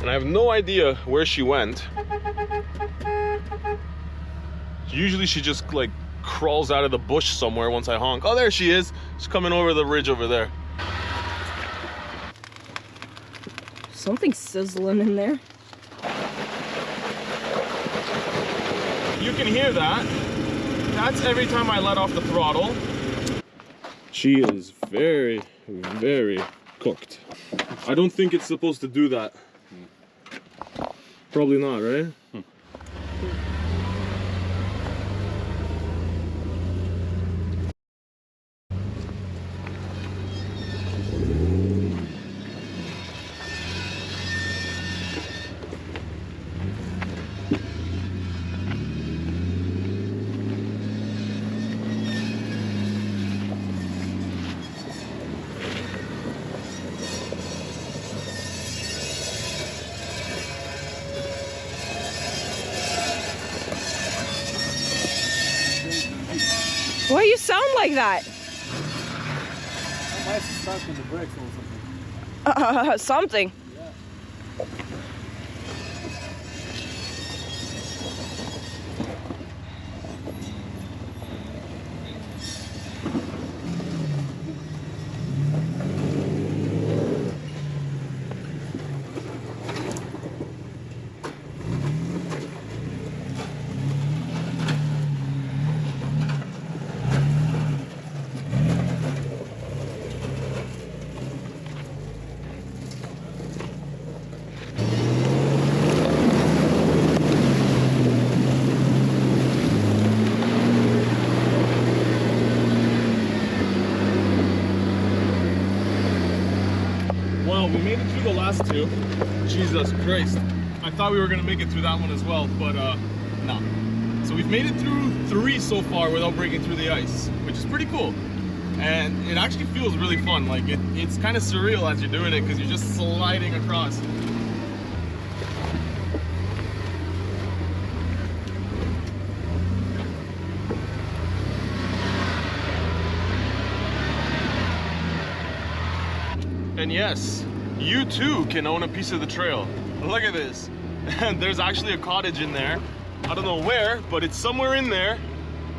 and I have no idea where she went. Usually she just like crawls out of the bush somewhere once I honk. Oh, there she is. She's coming over the ridge over there. Something's sizzling in there. You can hear that. That's every time I let off the throttle. She is very, very cooked. I don't think it's supposed to do that. Probably not, right? Why you sound like that? I might stuck in the brakes or something. Something. Yeah. Well, we made it through the last two. Jesus Christ. I thought we were gonna make it through that one as well, but no. So we've made it through 3 so far without breaking through the ice, which is pretty cool. And it actually feels really fun. Like it's kind of surreal as you're doing it because you're just sliding across. And yes, you too can own a piece of the trail. Look at this. And there's actually a cottage in there. I don't know where, but it's somewhere in there.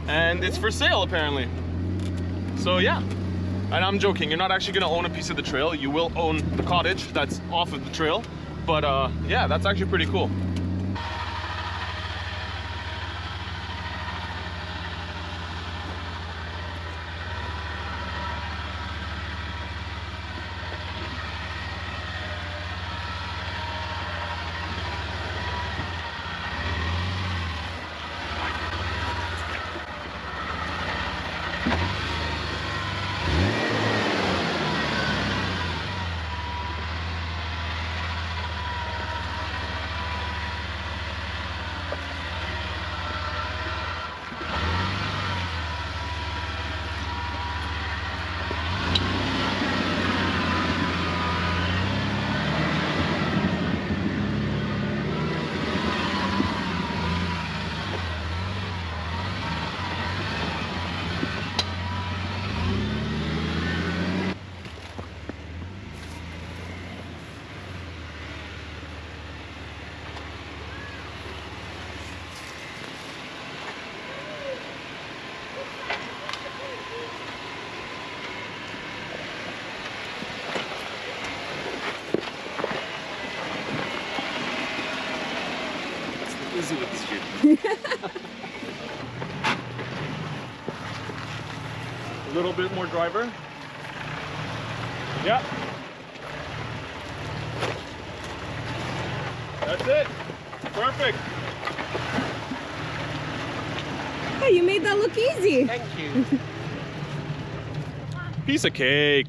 And it's for sale apparently. So yeah, and I'm joking, you're not actually gonna own a piece of the trail. You will own the cottage that's off of the trail. But yeah, that's actually pretty cool. Easy with this shit. A little bit more driver. Yep. That's it. Perfect. Hey, you made that look easy. Thank you. Piece of cake.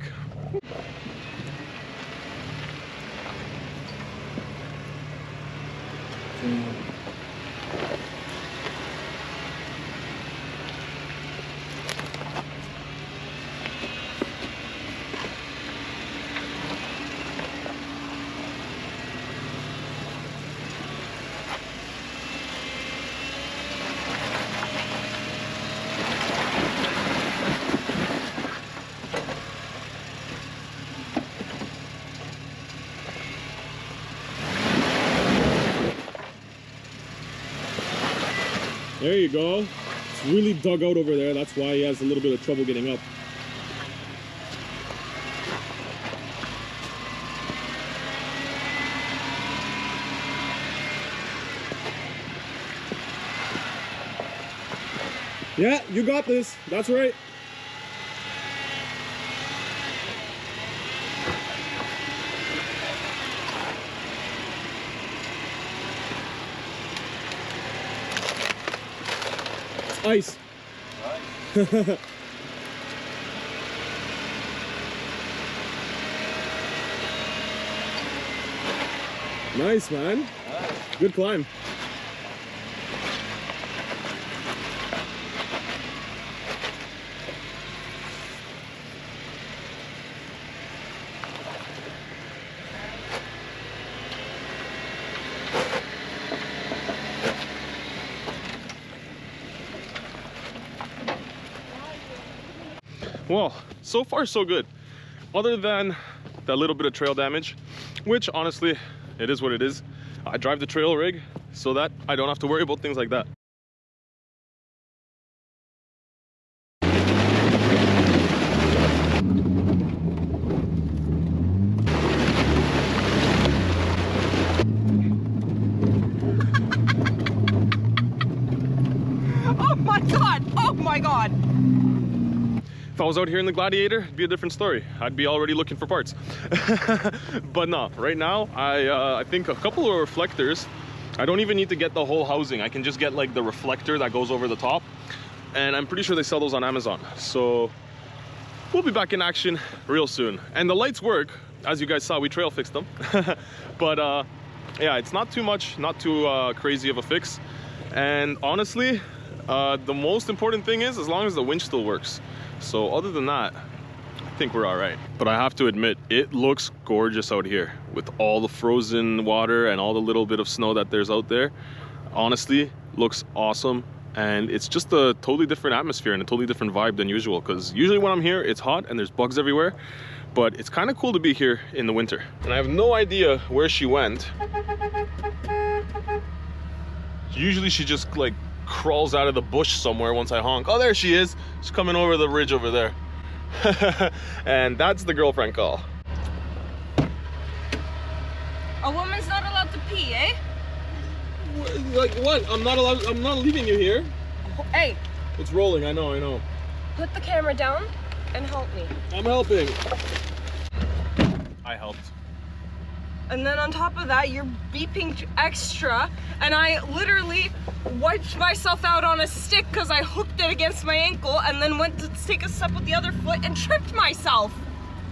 There you go. It's really dug out over there. That's why he has a little bit of trouble getting up. Yeah, you got this. That's right. Ice. Nice. Nice, man. Nice. Good climb. Well, so far so good. Other than that little bit of trail damage, which honestly, it is what it is. I drive the trail rig so that I don't have to worry about things like that. Oh my god! Oh my god! If I was out here in the Gladiator, it'd be a different story. I'd be already looking for parts. But no, right now, I think a couple of reflectors. I don't even need to get the whole housing. I can just get like the reflector that goes over the top. And I'm pretty sure they sell those on Amazon. So we'll be back in action real soon. And the lights work. As you guys saw, we trail fixed them. But yeah, it's not too much, not too crazy of a fix. And honestly, the most important thing is as long as the winch still works. So other than that, I think we're all right. But I have to admit, it looks gorgeous out here with all the frozen water and all the little bit of snow that there's out there. Honestly, looks awesome. And it's just a totally different atmosphere and a totally different vibe than usual. Because usually when I'm here, it's hot and there's bugs everywhere. But it's kind of cool to be here in the winter. And I have no idea where she went. Usually she just like crawls out of the bush somewhere once I honk. Oh, there she is. She's coming over the ridge over there. And that's the girlfriend call. A woman's not allowed to pee, eh? Like what? I'm not allowed. I'm not leaving you here. Hey. It's rolling. I know. Put the camera down and help me. I'm helping. I helped. And then on top of that, you're beeping extra, and I literally wiped myself out on a stick because I hooked it against my ankle and then went to take a step with the other foot and tripped myself.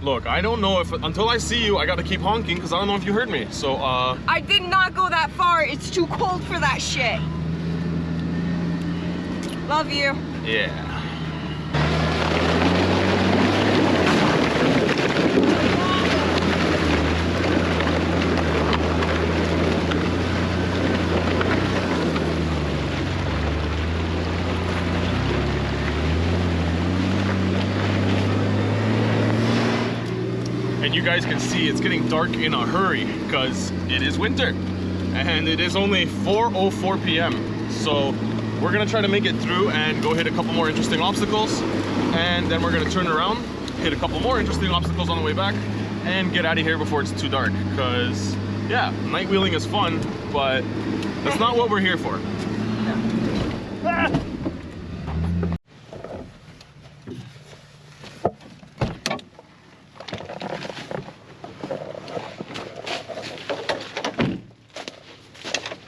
Look, I don't know if, until I see you, I gotta keep honking because I don't know if you heard me, so I did not go that far. It's too cold for that shit. Love you. Yeah. And you guys can see it's getting dark in a hurry because it is winter and it is only 4:04 p.m. So we're gonna try to make it through and go hit a couple more interesting obstacles, and then we're gonna turn around, hit a couple more interesting obstacles on the way back, and get out of here before it's too dark. Because yeah, night wheeling is fun, but that's not what we're here for. Ah!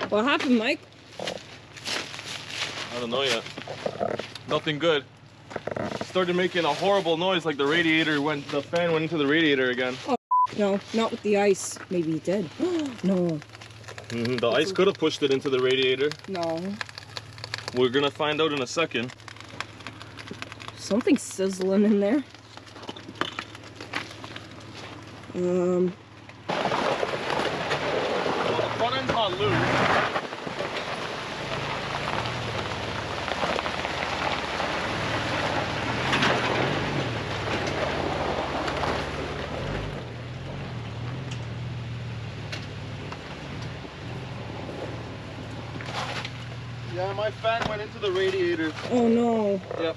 What happened, Mike? I don't know yet. Nothing good. Started making a horrible noise like the fan went into the radiator again. Oh, no, not with the ice. Maybe it did. No. The ice could have pushed it into the radiator. No. We're gonna find out in a second. Something's sizzling in there. Well, the front end's not loose. Yeah, my fan went into the radiator. Oh no. Yep.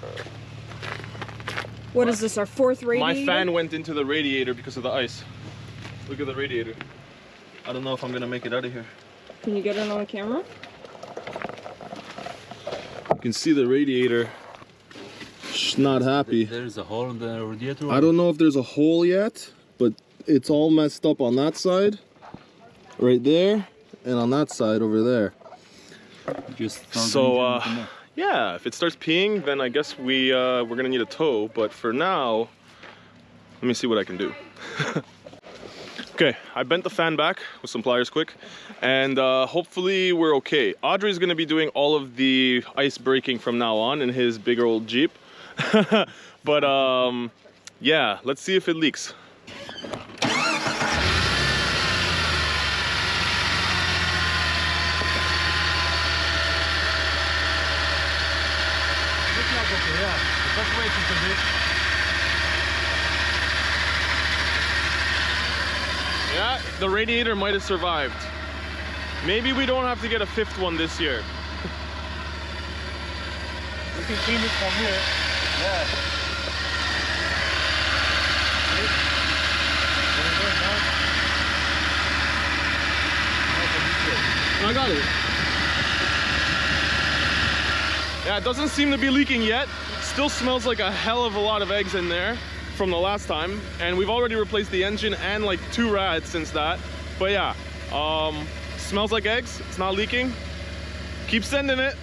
What is this, our fourth radiator? My fan went into the radiator because of the ice. Look at the radiator. I don't know if I'm gonna make it out of here. Can you get it on the camera? You can see the radiator. Not happy. There's a hole in the radiator. I don't know if there's a hole yet, but it's all messed up on that side, right there, and on that side over there. So yeah, if it starts peeing, then I guess we're gonna need a tow. But for now, let me see what I can do. Okay, I bent the fan back with some pliers quick, and hopefully we're okay. Audrey's gonna be doing all of the ice breaking from now on in his big old Jeep. But yeah, let's see if it leaks. Yeah, the radiator might have survived. Maybe we don't have to get a fifth one this year. We can clean it from here. Yeah. I got it. Yeah, it doesn't seem to be leaking yet. Still smells like a hell of a lot of eggs in there from the last time, and we've already replaced the engine and like 2 rads since that. But yeah, smells like eggs. It's not leaking. Keep sending it.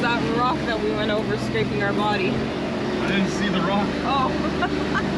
That rock that we went over scraping our body. I didn't see the rock. Oh.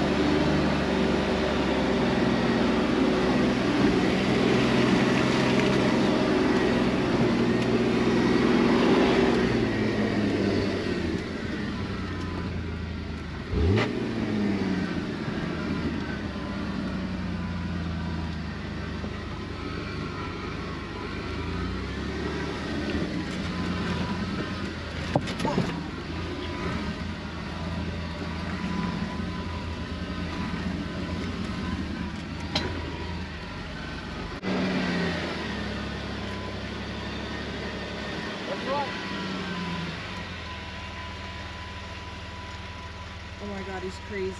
Oh my god, he's crazy.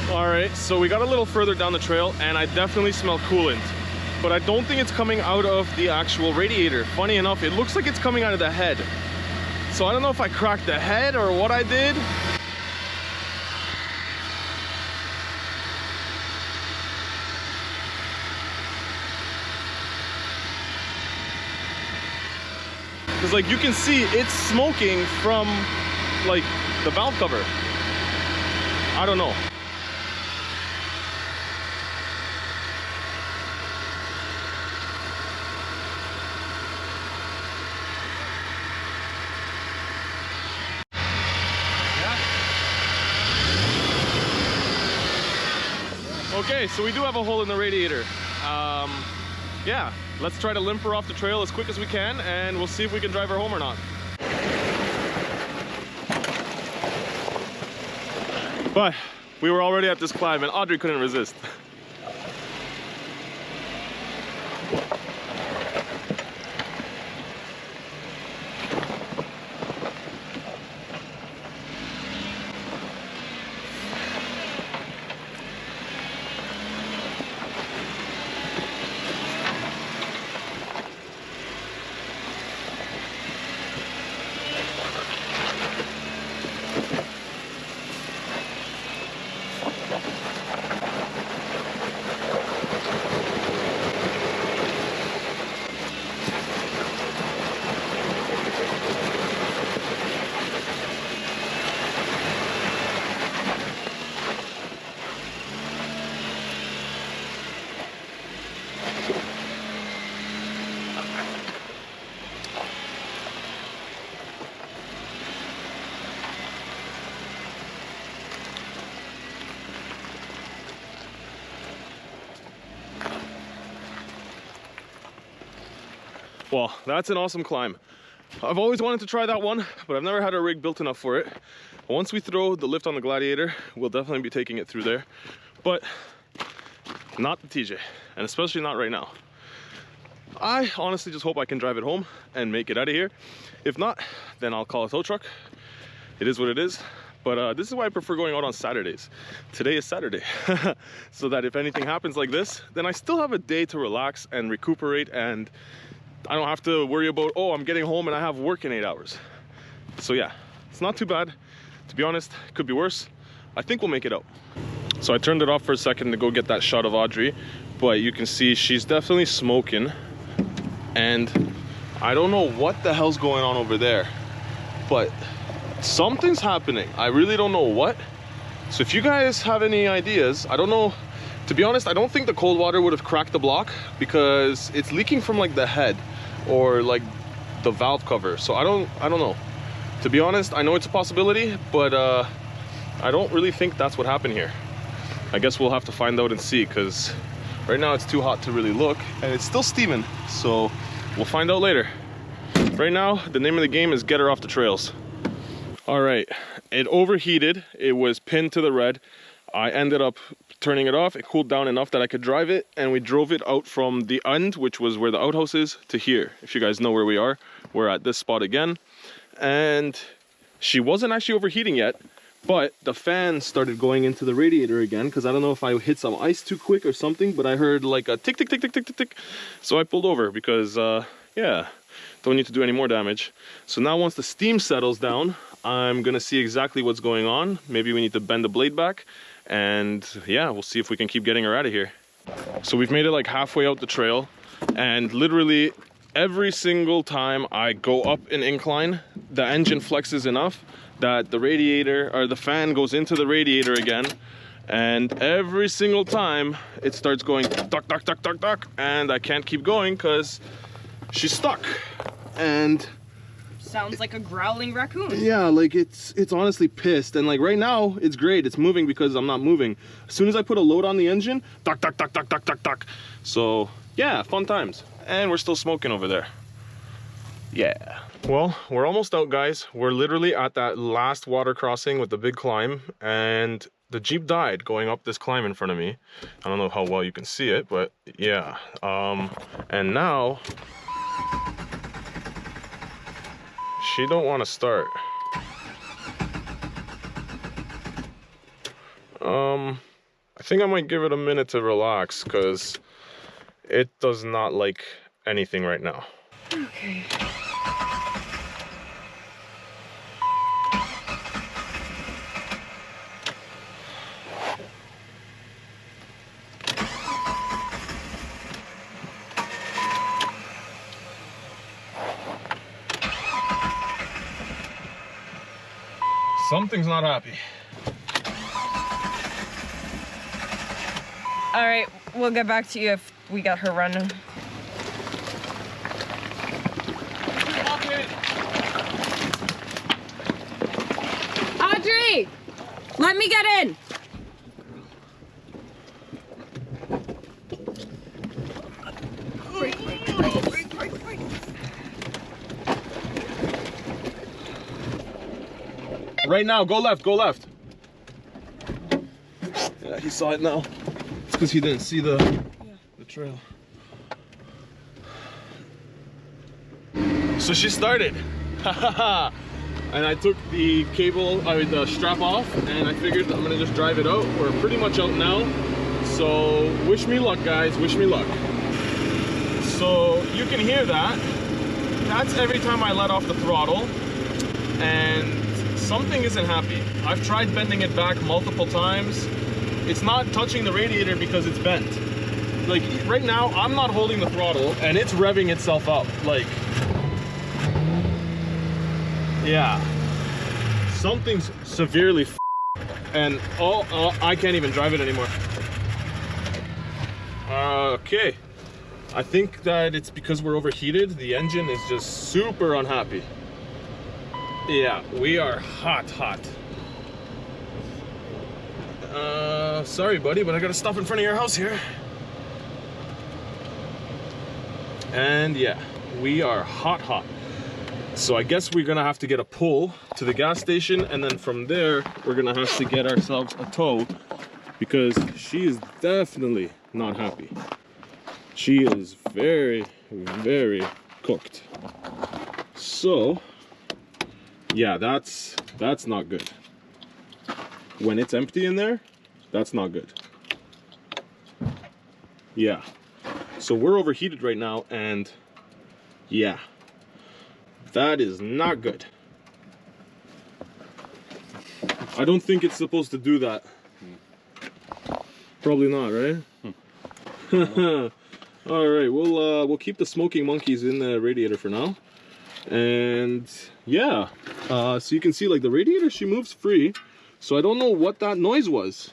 Alright, so we got a little further down the trail and I definitely smell coolant. But I don't think it's coming out of the actual radiator. Funny enough, it looks like it's coming out of the head. So I don't know if I cracked the head or what I did. Because like you can see it's smoking from like the valve cover. I don't know. Okay, so we do have a hole in the radiator. Yeah, let's try to limp her off the trail as quick as we can, and we'll see if we can drive her home or not. But we were already at this climb and Audrey couldn't resist. Well, that's an awesome climb. I've always wanted to try that one, but I've never had a rig built enough for it. Once we throw the lift on the Gladiator, we'll definitely be taking it through there, but not the TJ, and especially not right now. I honestly just hope I can drive it home and make it out of here. If not, then I'll call a tow truck. It is what it is. But this is why I prefer going out on Saturdays. Today is Saturday. So that if anything happens like this, then I still have a day to relax and recuperate, and I don't have to worry about, oh, I'm getting home and I have work in 8 hours. So yeah, it's not too bad. To be honest, it could be worse. I think we'll make it out. So I turned it off for a second to go get that shot of Audrey, but you can see she's definitely smoking. And I don't know what the hell's going on over there, but something's happening. I really don't know what. So if you guys have any ideas, I don't know. To be honest, I don't think the cold water would have cracked the block because it's leaking from like the head or like the valve cover. So I don't know. To be honest, I know it's a possibility, but I don't really think that's what happened here. I guess we'll have to find out and see, because right now it's too hot to really look, and it's still steaming. So we'll find out later. Right now, the name of the game is get her off the trails. All right, it overheated. It was pinned to the red. I ended up turning it off. It cooled down enough that I could drive it, and we drove it out from the end, which was where the outhouse is, to here. If you guys know where we are, we're at this spot again. And she wasn't actually overheating yet, but the fan started going into the radiator again, because I don't know if I hit some ice too quick or something, but I heard like a tick, tick, tick, tick, tick, tick, tick. So I pulled over because, yeah, don't need to do any more damage. So now once the steam settles down, I'm gonna see exactly what's going on. Maybe we need to bend the blade back, and yeah, we'll see if we can keep getting her out of here. So we've made it like halfway out the trail, and literally every single time I go up an incline, the engine flexes enough that the radiator, or the fan, goes into the radiator again, and every single time it starts going duck, duck, duck, duck, duck, and I can't keep going because she's stuck. And sounds like a growling raccoon. yeah, like it's honestly pissed. And like right now it's great, it's moving because I'm not moving. As soon as I put a load on the engine, duck, duck, duck, duck, duck, duck, duck. So yeah, fun times. And we're still smoking over there. Yeah. Well, we're almost out, guys. We're literally at that last water crossing with the big climb, and the Jeep died going up this climb in front of me. I don't know how well you can see it, but yeah. And now she don't want to start. I think I might give it a minute to relax, because it does not like anything right now. Okay. Something's not happy. All right, we'll get back to you if we got her running. Audrey, let me get in. right now, go left, go left. Yeah, he saw it now. It's because he didn't see the trail. So she started. And I took the cable, the strap off, and I figured I'm gonna just drive it out. We're pretty much out now. So wish me luck, guys, wish me luck. So you can hear that. That's every time I let off the throttle, and something isn't happy. I've tried bending it back multiple times. It's not touching the radiator because it's bent. Like right now, I'm not holding the throttle and it's revving itself up. Like, yeah, something's severely and I can't even drive it anymore. Okay, I think that it's because we're overheated. The engine is just super unhappy. Yeah, we are hot. Sorry buddy, but I gotta stop in front of your house here. And yeah, we are hot. So I guess we're gonna have to get a pull to the gas station, and then from there we're gonna have to get ourselves a tow, because she is definitely not happy. She is very cooked. So yeah, that's not good. When it's empty in there, that's not good. Yeah, so we're overheated right now, and yeah, that is not good. I don't think it's supposed to do that. Probably not, right? All right, we'll keep the smoking monkeys in the radiator for now. And yeah, so you can see like the radiator, she moves free. So I don't know what that noise was.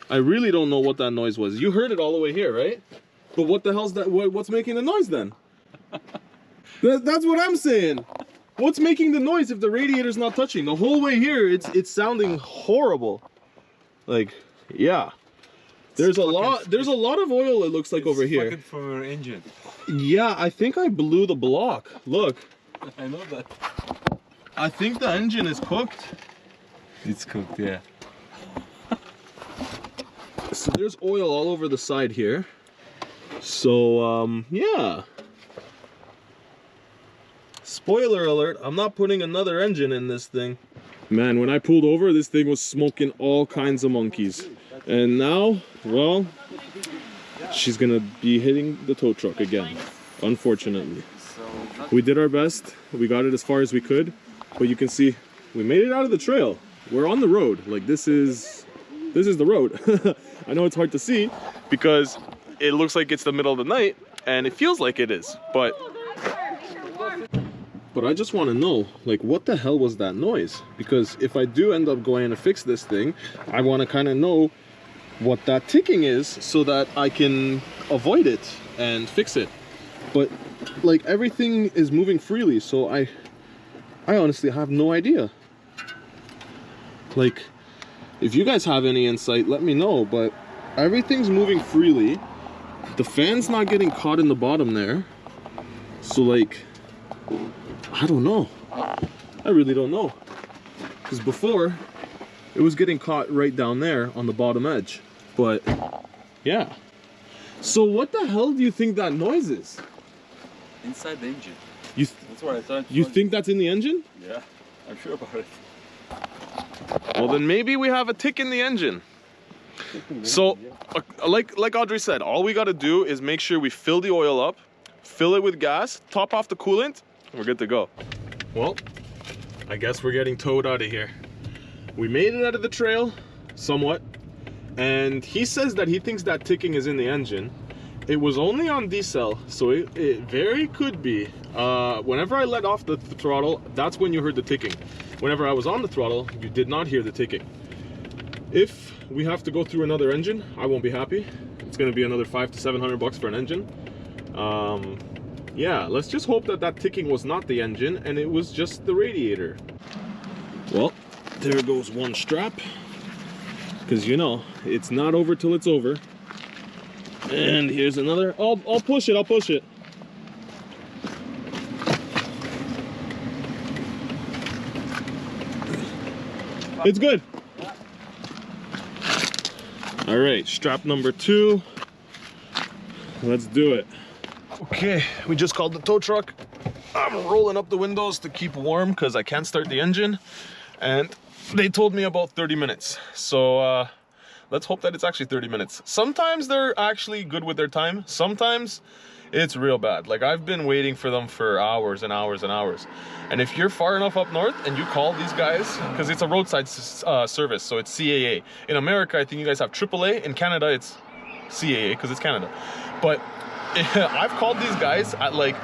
I really don't know what that noise was. You heard it all the way here, right? But what the hell's that? What's making the noise then? That's what I'm saying. What's making the noise if the radiator's not touching? The whole way here, it's sounding horrible. Like, yeah. There's a lot of oil, it looks like, over here. For your engine. Yeah, I think I blew the block. Look. I know that. I think the engine is cooked. It's cooked, yeah. So there's oil all over the side here. So, yeah. Spoiler alert, I'm not putting another engine in this thing. Man, when I pulled over, this thing was smoking all kinds of monkeys. And now, well, she's gonna be hitting the tow truck again, unfortunately. We did our best. We got it as far as we could. But you can see, we made it out of the trail. We're on the road. Like, this is the road. I know it's hard to see because it looks like it's the middle of the night, and it feels like it is, but I just want to know, like, what the hell was that noise? Because if I do end up going to fix this thing, I want to kind of know what that ticking is so that I can avoid it and fix it. But like, everything is moving freely, so I honestly have no idea. Like, if you guys have any insight, let me know. But everything's moving freely. The fan's not getting caught in the bottom there. So like, I don't know. I really don't know. Because before, it was getting caught right down there on the bottom edge. But yeah. So what the hell do you think that noise is? Inside the engine. That's what I thought. You think that's in the engine? Yeah, I'm sure about it. Well, then maybe we have a tick in the engine. So, like Audrey said, all we got to do is make sure we fill the oil up, fill it with gas, top off the coolant, and we're good to go. Well, I guess we're getting towed out of here. We made it out of the trail, somewhat, and he says that he thinks that ticking is in the engine. It was only on diesel, so it very could be. Whenever I let off the throttle, that's when you heard the ticking. Whenever I was on the throttle, you did not hear the ticking. If we have to go through another engine, I won't be happy. It's gonna be another $500 to $700 for an engine. Yeah, let's just hope that that ticking was not the engine and it was just the radiator. Well, there goes one strap. Because you know, it's not over till it's over. And here's another. I'll push it, I'll push it. It's good. All right, strap number 2. Let's do it. Okay, we just called the tow truck. I'm rolling up the windows to keep warm because I can't start the engine. And they told me about 30 minutes. So let's hope that it's actually 30 minutes. Sometimes they're actually good with their time. Sometimes it's real bad. Like, I've been waiting for them for hours and hours and hours. And if you're far enough up north and you call these guys, because it's a roadside service, so it's CAA. In America, I think you guys have AAA. In Canada, it's CAA because it's Canada. But I've called these guys at like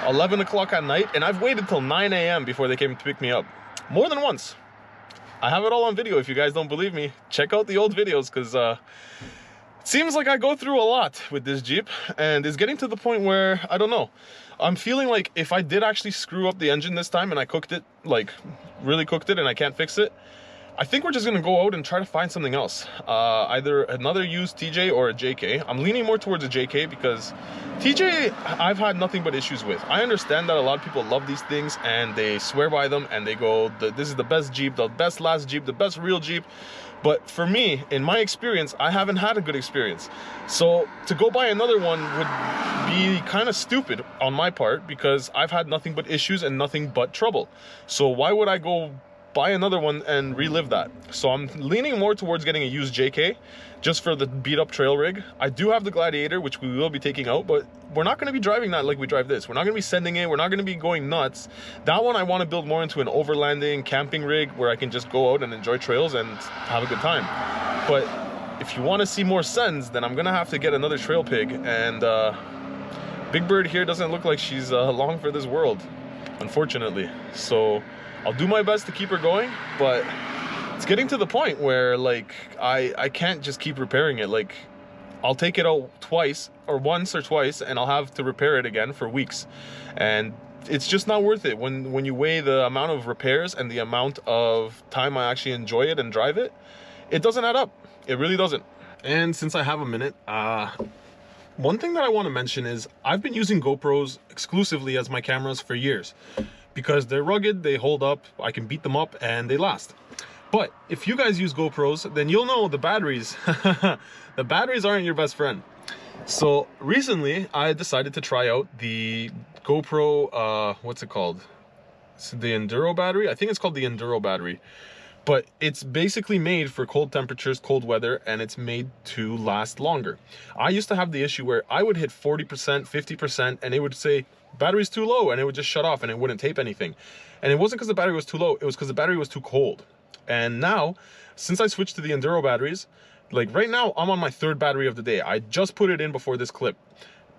11 o'clock at night, and I've waited till 9 a.m. before they came to pick me up. More than once. I have it all on video. If you guys don't believe me, check out the old videos, because it seems like I go through a lot with this Jeep, and it's getting to the point where, I don't know, I'm feeling like if I did actually screw up the engine this time and I cooked it, like really cooked it, and I can't fix it, I think we're just gonna go out and try to find something else. Either another used TJ or a JK. I'm leaning more towards a JK because TJ, I've had nothing but issues with. I understand that a lot of people love these things and they swear by them and they go, this is the best Jeep, the best last Jeep, the best real Jeep. But for me, in my experience, I haven't had a good experience. So to go buy another one would be kind of stupid on my part because I've had nothing but issues and nothing but trouble. So why would I go buy another one and relive that? So I'm leaning more towards getting a used JK just for the beat up trail rig. I do have the Gladiator, which we will be taking out, but we're not going to be driving that like we drive this. We're not going to be sending it. We're not going to be going nuts. That one I want to build more into an overlanding camping rig where I can just go out and enjoy trails and have a good time. But if you want to see more sends, then I'm going to have to get another trail pig, and Big Bird here doesn't look like she's long for this world, unfortunately. So I'll do my best to keep her going, but it's getting to the point where like I can't just keep repairing it. Like, I'll take it out once or twice and I'll have to repair it again for weeks, and it's just not worth it when you weigh the amount of repairs and the amount of time I actually enjoy it and drive it. It doesn't add up. It really doesn't. And since I have a minute, one thing that I want to mention is I've been using GoPros exclusively as my cameras for years, because they're rugged, they hold up, I can beat them up, and they last. But if you guys use GoPros, then you'll know the batteries. The batteries aren't your best friend. So recently, I decided to try out the GoPro, what's it called? It's the Enduro battery? I think it's called the Enduro battery. But it's basically made for cold temperatures, cold weather, and it's made to last longer. I used to have the issue where I would hit 40%, 50%, and it would say, battery's too low, and it would just shut off and it wouldn't tape anything. And it wasn't because the battery was too low, it was because the battery was too cold. And now, since I switched to the Enduro batteries, like right now I'm on my 3rd battery of the day. I just put it in before this clip,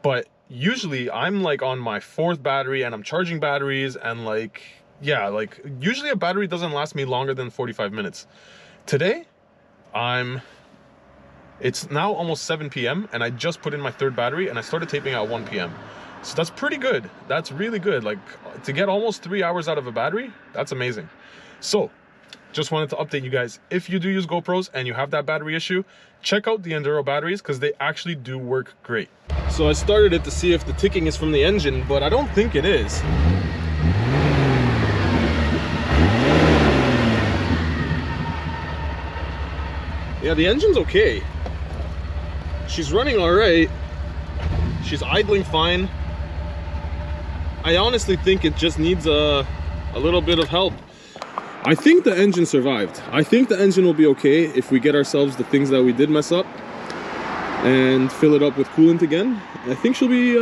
but usually I'm like on my 4th battery and I'm charging batteries, and like, yeah, like usually a battery doesn't last me longer than 45 minutes. Today, it's now almost 7 p.m. and I just put in my 3rd battery and I started taping at 1 p.m. So that's pretty good. That's really good. Like, to get almost 3 hours out of a battery, that's amazing. So just wanted to update you guys. If you do use GoPros and you have that battery issue, check out the Enduro batteries because they actually do work great. So I started it to see if the ticking is from the engine, but I don't think it is. Yeah, the engine's okay. She's running all right. She's idling fine. I honestly think it just needs a little bit of help. I think the engine survived. I think the engine will be okay if we get ourselves the things that we did mess up and fill it up with coolant again. I think she'll be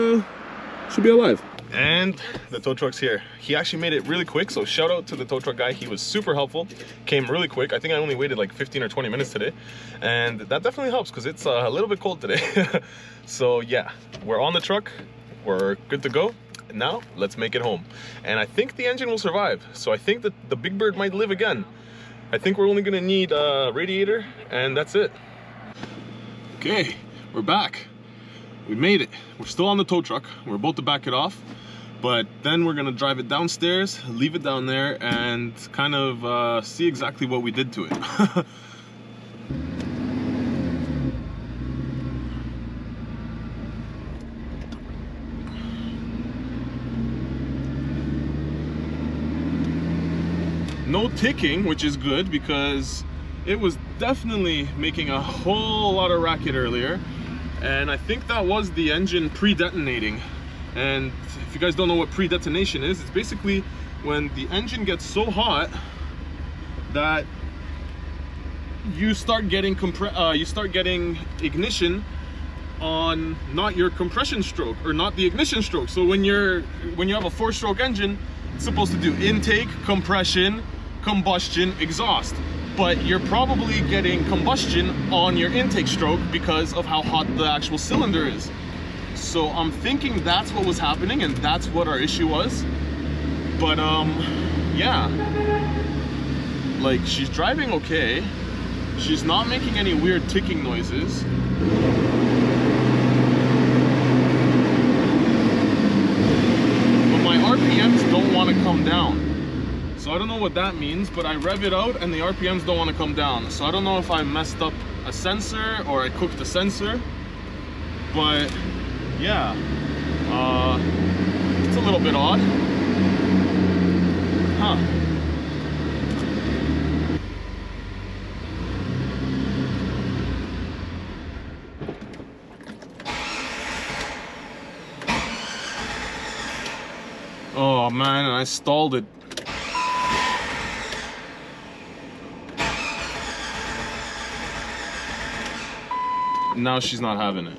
alive. And the tow truck's here. He actually made it really quick, so shout out to the tow truck guy. He was super helpful, came really quick. I think I only waited like 15 or 20 minutes today, and that definitely helps because it's a little bit cold today. So yeah, we're on the truck, we're good to go. Now let's make it home, and I think the engine will survive. So I think that the Big Bird might live again. I think we're only gonna need a radiator, and that's it. Okay, we're back. We made it. We're still on the tow truck. We're about to back it off, but then we're gonna drive it downstairs, leave it down there, and kind of see exactly what we did to it. No ticking, which is good because it was definitely making a whole lot of racket earlier. And I think that was the engine pre-detonating. And if you guys don't know what pre-detonation is, it's basically when the engine gets so hot that you start getting ignition on not your compression stroke or not the ignition stroke. So when you have a 4-stroke engine, it's supposed to do intake, compression, combustion, exhaust. But you're probably getting combustion on your intake stroke because of how hot the actual cylinder is. So I'm thinking that's what was happening and that's what our issue was. But yeah, like she's driving okay. She's not making any weird ticking noises. But my RPMs don't want to come down. So I don't know what that means, but I rev it out and the RPMs don't want to come down. So I don't know if I messed up a sensor or I cooked a sensor. But yeah, it's a little bit odd. Huh. Oh man, I stalled it. Now she's not having it.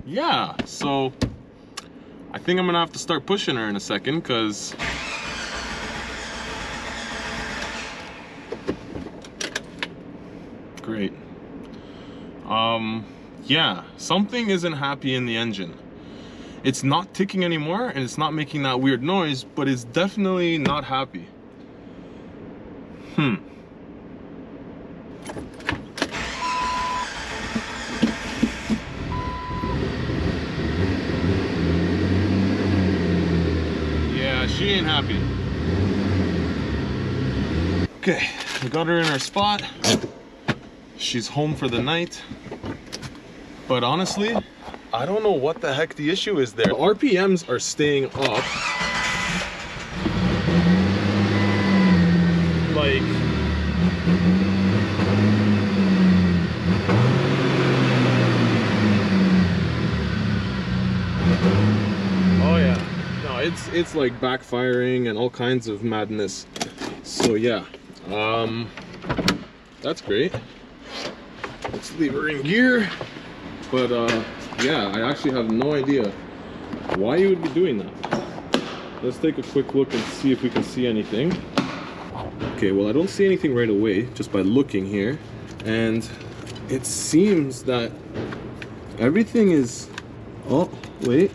Yeah, so I think I'm gonna have to start pushing her in a second because great. Yeah, something isn't happy in the engine. It's not ticking anymore and it's not making that weird noise, but it's definitely not happy. Yeah, she ain't happy. Okay, we got her in her spot. She's home for the night. But honestly, I don't know what the heck the issue is there. The RPMs are staying up. Like, oh yeah, no, it's like backfiring and all kinds of madness. So yeah, that's great. Let's leave her in gear. But yeah, I actually have no idea why you would be doing that. Let's take a quick look and see if we can see anything. Okay, well I don't see anything right away just by looking here, and it seems that everything is, oh wait,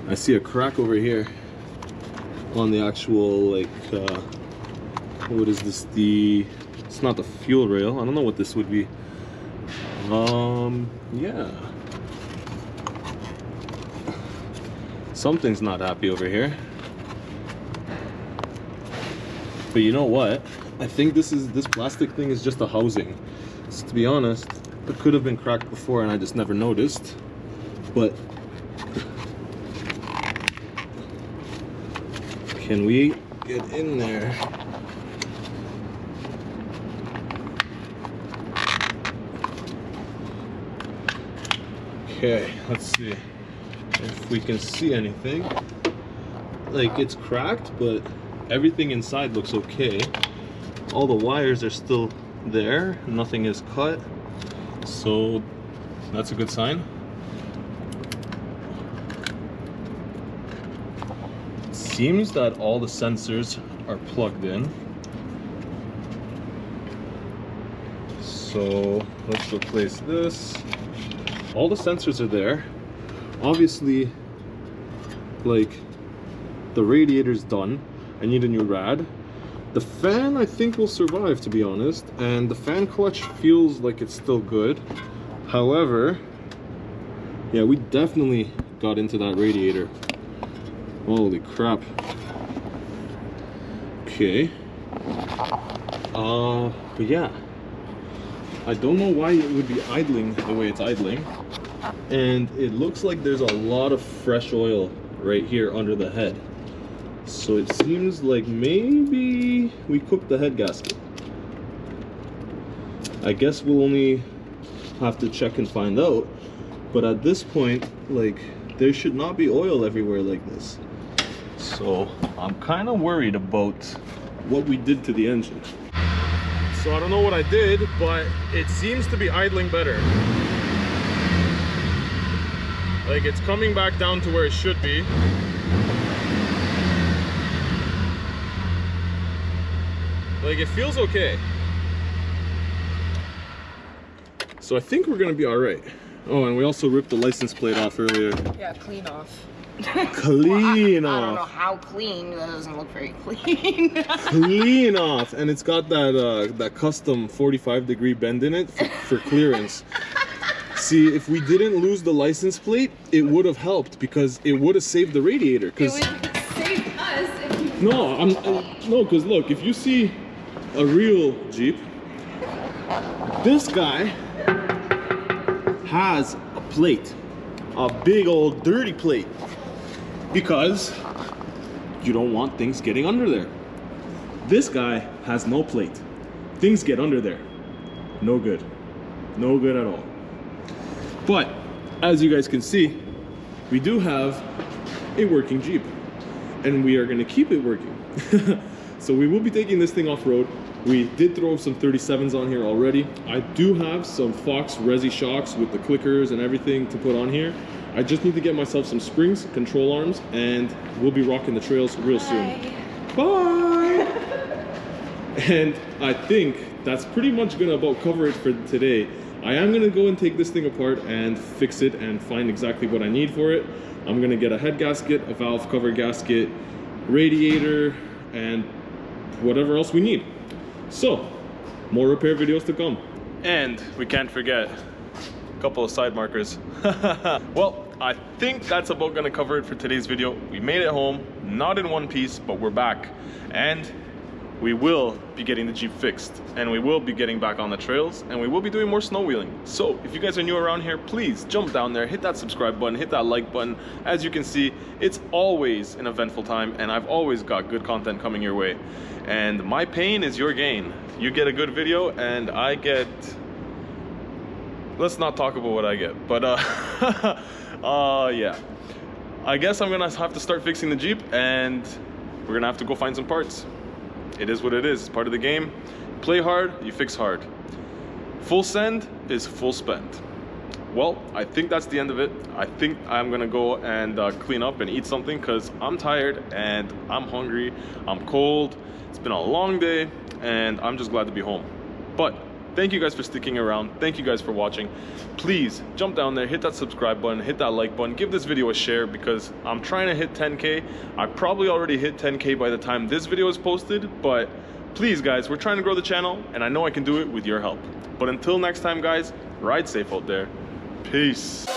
I see a crack over here on the actual, like, what is this, it's not the fuel rail, I don't know what this would be. Yeah, something's not happy over here. But you know what? I think this plastic thing is just a housing. So to be honest, it could have been cracked before and I just never noticed. But can we get in there? Okay, let's see if we can see anything. Like, it's cracked, but everything inside looks okay. All the wires are still there, nothing is cut, so that's a good sign. It seems that all the sensors are plugged in. So let's replace this. All the sensors are there. Obviously, like, the radiator's done. I need a new rad. The fan, I think, will survive, to be honest, and the fan clutch feels like it's still good. However, yeah, we definitely got into that radiator. Holy crap. Okay. But yeah, I don't know why it would be idling the way it's idling. And it looks like there's a lot of fresh oil right here under the head. So it seems like maybe we cooked the head gasket. I guess we'll only have to check and find out. But at this point, like, there should not be oil everywhere like this. So I'm kind of worried about what we did to the engine. So I don't know what I did, but it seems to be idling better. Like, it's coming back down to where it should be. Like, it feels okay. So I think we're gonna be all right. Oh, and we also ripped the license plate off earlier. Yeah, clean off. Clean I don't know off. how clean. That doesn't look very clean. Clean off. And it's got that that custom 45-degree bend in it for clearance. See, if we didn't lose the license plate, it would have helped because it would have saved the radiator. It would save us if you... No, no, because look, if you see a real Jeep, this guy has a plate, a big old dirty plate, because you don't want things getting under there. This guy has no plate. Things get under there. No good. No good at all. But as you guys can see, we do have a working Jeep, and we are going to keep it working. So we will be taking this thing off-road. We did throw some 37s on here already. I do have some Fox Resi shocks with the clickers and everything to put on here. I just need to get myself some springs, control arms, and we'll be rocking the trails real soon. Bye! And I think that's pretty much gonna about cover it for today. I am gonna go and take this thing apart and fix it and find exactly what I need for it. I'm gonna get a head gasket, a valve cover gasket, radiator, and whatever else we need. So, more repair videos to come. And we can't forget a couple of side markers. Well, I think that's about gonna cover it for today's video. We made it home, not in one piece, but we're back. And we will be getting the Jeep fixed, and we will be getting back on the trails, and we will be doing more snow wheeling. So if you guys are new around here, please jump down there, hit that subscribe button, hit that like button. As you can see, it's always an eventful time, and I've always got good content coming your way. And my pain is your gain. You get a good video, and I get... Let's not talk about what I get, but yeah. I guess I'm gonna have to start fixing the Jeep, and we're gonna have to go find some parts. It is what it is. It's part of the game. Play hard, you fix hard. Full send is full spend. Well, I think that's the end of it. I think I'm gonna go and clean up and eat something because I'm tired and I'm hungry. I'm cold. It's been a long day and I'm just glad to be home. But thank you guys for sticking around. Thank you guys for watching. Please jump down there, hit that subscribe button, hit that like button, give this video a share because I'm trying to hit 10K. I probably already hit 10K by the time this video is posted, but please guys, we're trying to grow the channel and I know I can do it with your help. But until next time guys, ride safe out there. Peace.